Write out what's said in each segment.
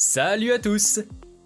Salut à tous!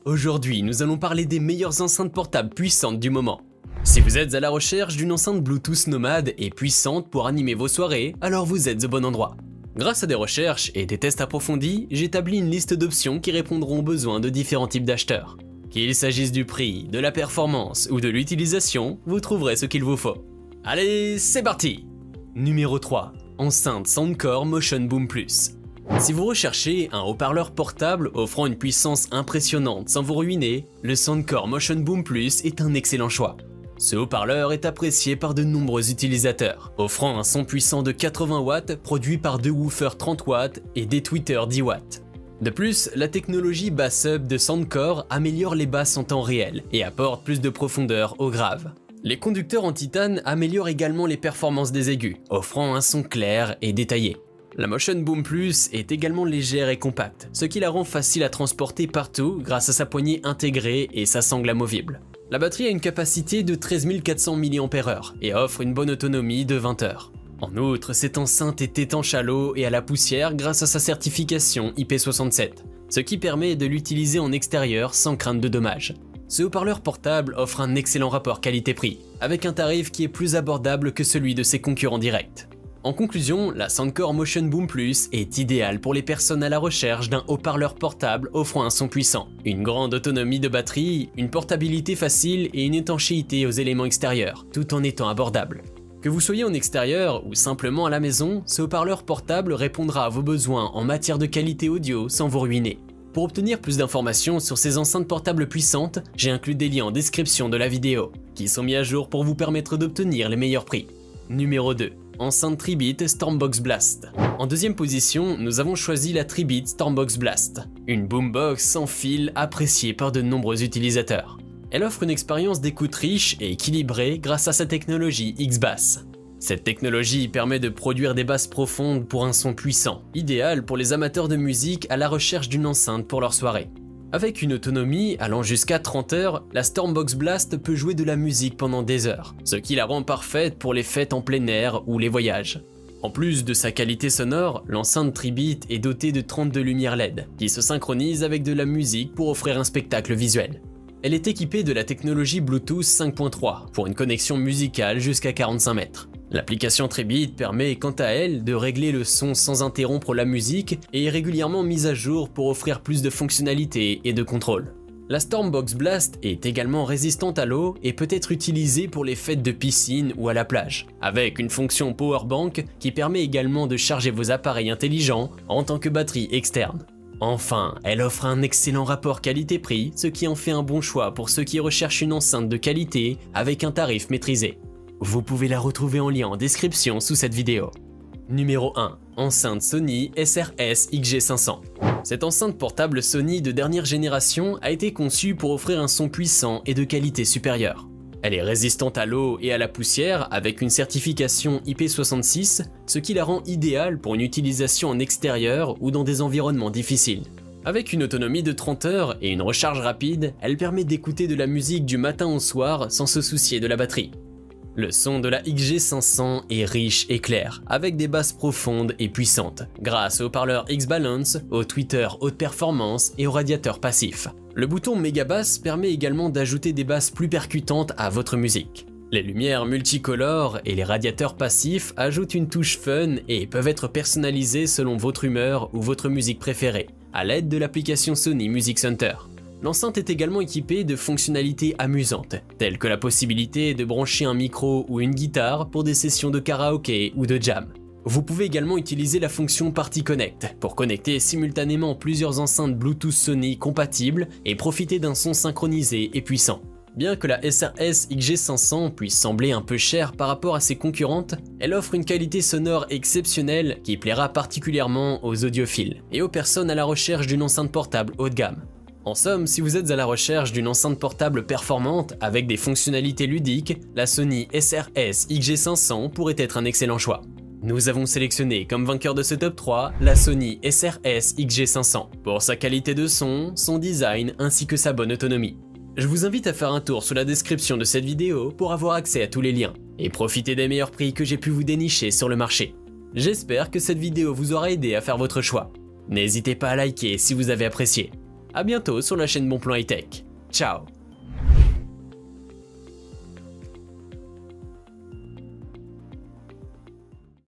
Aujourd'hui, nous allons parler des meilleures enceintes portables puissantes du moment. Si vous êtes à la recherche d'une enceinte Bluetooth nomade et puissante pour animer vos soirées, alors vous êtes au bon endroit. Grâce à des recherches et des tests approfondis, j'établis une liste d'options qui répondront aux besoins de différents types d'acheteurs. Qu'il s'agisse du prix, de la performance ou de l'utilisation, vous trouverez ce qu'il vous faut. Allez, c'est parti! Numéro 3. Enceinte Soundcore Motion Boom Plus. Si vous recherchez un haut-parleur portable offrant une puissance impressionnante sans vous ruiner, le Soundcore Motion Boom Plus est un excellent choix. Ce haut-parleur est apprécié par de nombreux utilisateurs, offrant un son puissant de 80 watts produit par deux woofers 30 watts et des tweeters 10 watts. De plus, la technologie Bass-Up de Soundcore améliore les basses en temps réel et apporte plus de profondeur aux graves. Les conducteurs en titane améliorent également les performances des aigus, offrant un son clair et détaillé. La Motion Boom Plus est également légère et compacte, ce qui la rend facile à transporter partout grâce à sa poignée intégrée et sa sangle amovible. La batterie a une capacité de 13 400 mAh et offre une bonne autonomie de 20 heures. En outre, cette enceinte est étanche à l'eau et à la poussière grâce à sa certification IP67, ce qui permet de l'utiliser en extérieur sans crainte de dommages. Ce haut-parleur portable offre un excellent rapport qualité-prix, avec un tarif qui est plus abordable que celui de ses concurrents directs. En conclusion, la Soundcore Motion Boom Plus est idéale pour les personnes à la recherche d'un haut-parleur portable offrant un son puissant, une grande autonomie de batterie, une portabilité facile et une étanchéité aux éléments extérieurs, tout en étant abordable. Que vous soyez en extérieur ou simplement à la maison, ce haut-parleur portable répondra à vos besoins en matière de qualité audio sans vous ruiner. Pour obtenir plus d'informations sur ces enceintes portables puissantes, j'ai inclus des liens en description de la vidéo, qui sont mis à jour pour vous permettre d'obtenir les meilleurs prix. Numéro 2. Enceinte Tribit Stormbox Blast. En deuxième position, nous avons choisi la Tribit Stormbox Blast, une boombox sans fil appréciée par de nombreux utilisateurs. Elle offre une expérience d'écoute riche et équilibrée grâce à sa technologie X-Bass. Cette technologie permet de produire des basses profondes pour un son puissant, idéal pour les amateurs de musique à la recherche d'une enceinte pour leur soirée. Avec une autonomie allant jusqu'à 30 heures, la Stormbox Blast peut jouer de la musique pendant des heures, ce qui la rend parfaite pour les fêtes en plein air ou les voyages. En plus de sa qualité sonore, l'enceinte Tribit est dotée de 32 lumières LED, qui se synchronisent avec de la musique pour offrir un spectacle visuel. Elle est équipée de la technologie Bluetooth 5.3 pour une connexion musicale jusqu'à 45 mètres. L'application Tribit permet quant à elle de régler le son sans interrompre la musique et est régulièrement mise à jour pour offrir plus de fonctionnalités et de contrôle. La Stormbox Blast est également résistante à l'eau et peut être utilisée pour les fêtes de piscine ou à la plage, avec une fonction Powerbank qui permet également de charger vos appareils intelligents en tant que batterie externe. Enfin, elle offre un excellent rapport qualité-prix, ce qui en fait un bon choix pour ceux qui recherchent une enceinte de qualité avec un tarif maîtrisé. Vous pouvez la retrouver en lien en description sous cette vidéo. Numéro 1. Enceinte Sony SRS XG500. Cette enceinte portable Sony de dernière génération a été conçue pour offrir un son puissant et de qualité supérieure. Elle est résistante à l'eau et à la poussière avec une certification IP66, ce qui la rend idéale pour une utilisation en extérieur ou dans des environnements difficiles. Avec une autonomie de 30 heures et une recharge rapide, elle permet d'écouter de la musique du matin au soir sans se soucier de la batterie. Le son de la XG500 est riche et clair, avec des basses profondes et puissantes, grâce au haut-parleur X-Balance, au tweeter haute performance et au radiateur passif. Le bouton Mega Bass permet également d'ajouter des basses plus percutantes à votre musique. Les lumières multicolores et les radiateurs passifs ajoutent une touche fun et peuvent être personnalisés selon votre humeur ou votre musique préférée, à l'aide de l'application Sony Music Center. L'enceinte est également équipée de fonctionnalités amusantes, telles que la possibilité de brancher un micro ou une guitare pour des sessions de karaoké ou de jam. Vous pouvez également utiliser la fonction Party Connect pour connecter simultanément plusieurs enceintes Bluetooth Sony compatibles et profiter d'un son synchronisé et puissant. Bien que la SRS XG500 puisse sembler un peu chère par rapport à ses concurrentes, elle offre une qualité sonore exceptionnelle qui plaira particulièrement aux audiophiles et aux personnes à la recherche d'une enceinte portable haut de gamme. En somme, si vous êtes à la recherche d'une enceinte portable performante avec des fonctionnalités ludiques, la Sony SRS XG500 pourrait être un excellent choix. Nous avons sélectionné comme vainqueur de ce top 3 la Sony SRS XG500 pour sa qualité de son, son design ainsi que sa bonne autonomie. Je vous invite à faire un tour sous la description de cette vidéo pour avoir accès à tous les liens et profiter des meilleurs prix que j'ai pu vous dénicher sur le marché. J'espère que cette vidéo vous aura aidé à faire votre choix. N'hésitez pas à liker si vous avez apprécié. À bientôt sur la chaîne Bonplan High Tech. Ciao.